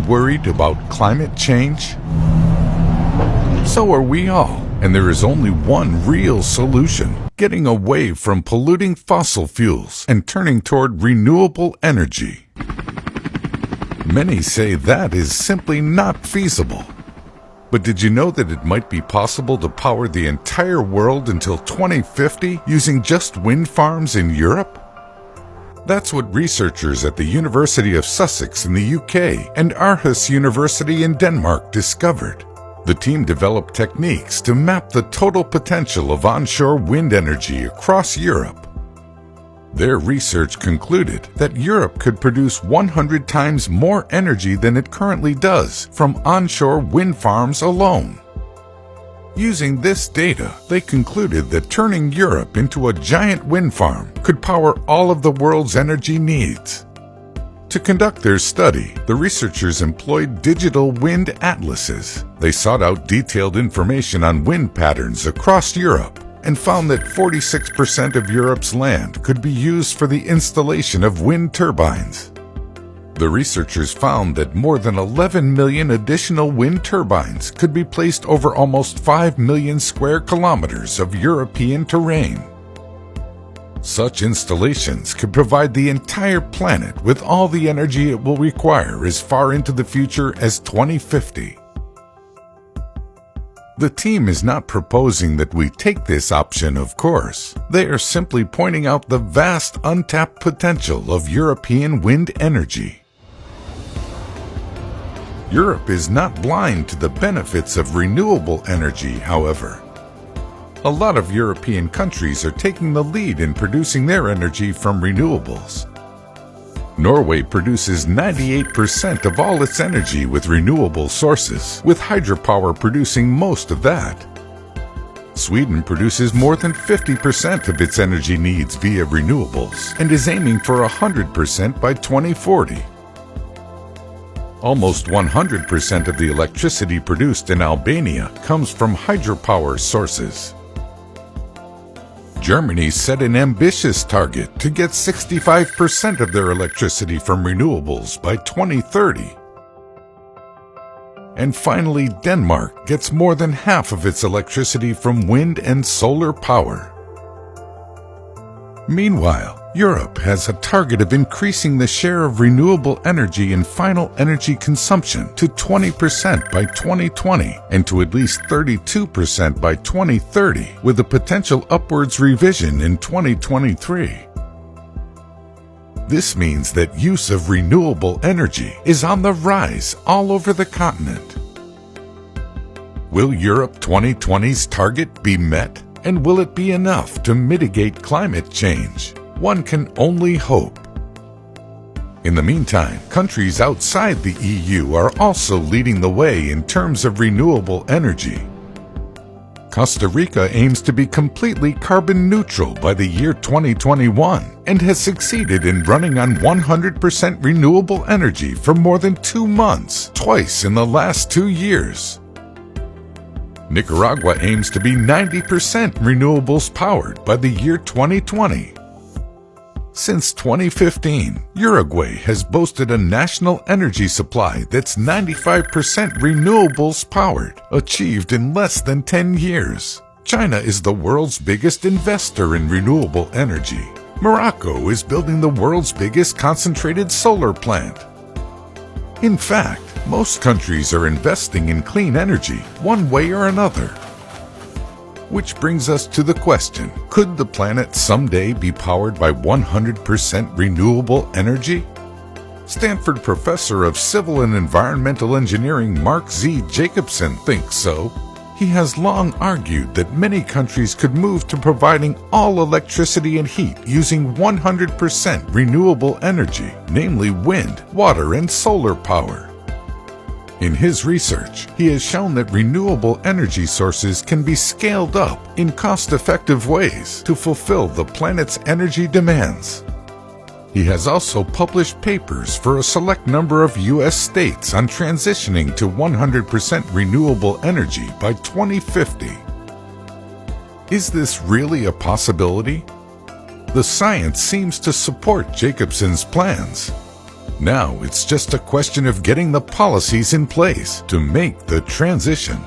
worried about climate change? So are we all, and there is only one real solution: getting away from polluting fossil fuels and turning toward renewable energy. Many say that is simply not feasible. But did you know that it might be possible to power the entire world until 2050 using just wind farms in Europe? That's what researchers at the University of Sussex in the UK and Aarhus University in Denmark discovered. The team developed techniques to map the total potential of onshore wind energy across Europe. Their research concluded that Europe could produce 100 times more energy than it currently does from onshore wind farms alone. Using this data, they concluded that turning Europe into a giant wind farm could power all of the world's energy needs. To conduct their study, the researchers employed digital wind atlases. They sought out detailed information on wind patterns across Europe and found that 46% of Europe's land could be used for the installation of wind turbines. The researchers found that more than 11 million additional wind turbines could be placed over almost 5 million square kilometers of European terrain. Such installations could provide the entire planet with all the energy it will require as far into the future as 2050. The team is not proposing that we take this option, of course. They are simply pointing out the vast untapped potential of European wind energy. Europe is not blind to the benefits of renewable energy, however. A lot of European countries are taking the lead in producing their energy from renewables. Norway produces 98% of all its energy with renewable sources, with hydropower producing most of that. Sweden produces more than 50% of its energy needs via renewables and is aiming for 100% by 2040. Almost 100% of the electricity produced in Albania comes from hydropower sources. Germany set an ambitious target to get 65% of their electricity from renewables by 2030. And finally, Denmark gets more than half of its electricity from wind and solar power. Meanwhile, Europe has a target of increasing the share of renewable energy in final energy consumption to 20% by 2020 and to at least 32% by 2030, with a potential upwards revision in 2023. This means that use of renewable energy is on the rise all over the continent. Will Europe 2020's target be met? And will it be enough to mitigate climate change? One can only hope. In the meantime, countries outside the EU are also leading the way in terms of renewable energy. Costa Rica aims to be completely carbon neutral by the year 2021 and has succeeded in running on 100% renewable energy for more than 2 months, twice in the last 2 years. Nicaragua aims to be 90% renewables powered by the year 2020. Since 2015, Uruguay has boasted a national energy supply that's 95% renewables powered, achieved in less than 10 years. China is the world's biggest investor in renewable energy. Morocco is building the world's biggest concentrated solar plant. In fact, most countries are investing in clean energy, one way or another. Which brings us to the question, could the planet someday be powered by 100% renewable energy? Stanford professor of civil and environmental engineering Mark Z. Jacobson thinks so. He has long argued that many countries could move to providing all electricity and heat using 100% renewable energy, namely wind, water, and solar power. In his research, he has shown that renewable energy sources can be scaled up in cost-effective ways to fulfill the planet's energy demands. He has also published papers for a select number of U.S. states on transitioning to 100% renewable energy by 2050. Is this really a possibility? The science seems to support Jacobson's plans. Now it's just a question of getting the policies in place to make the transition.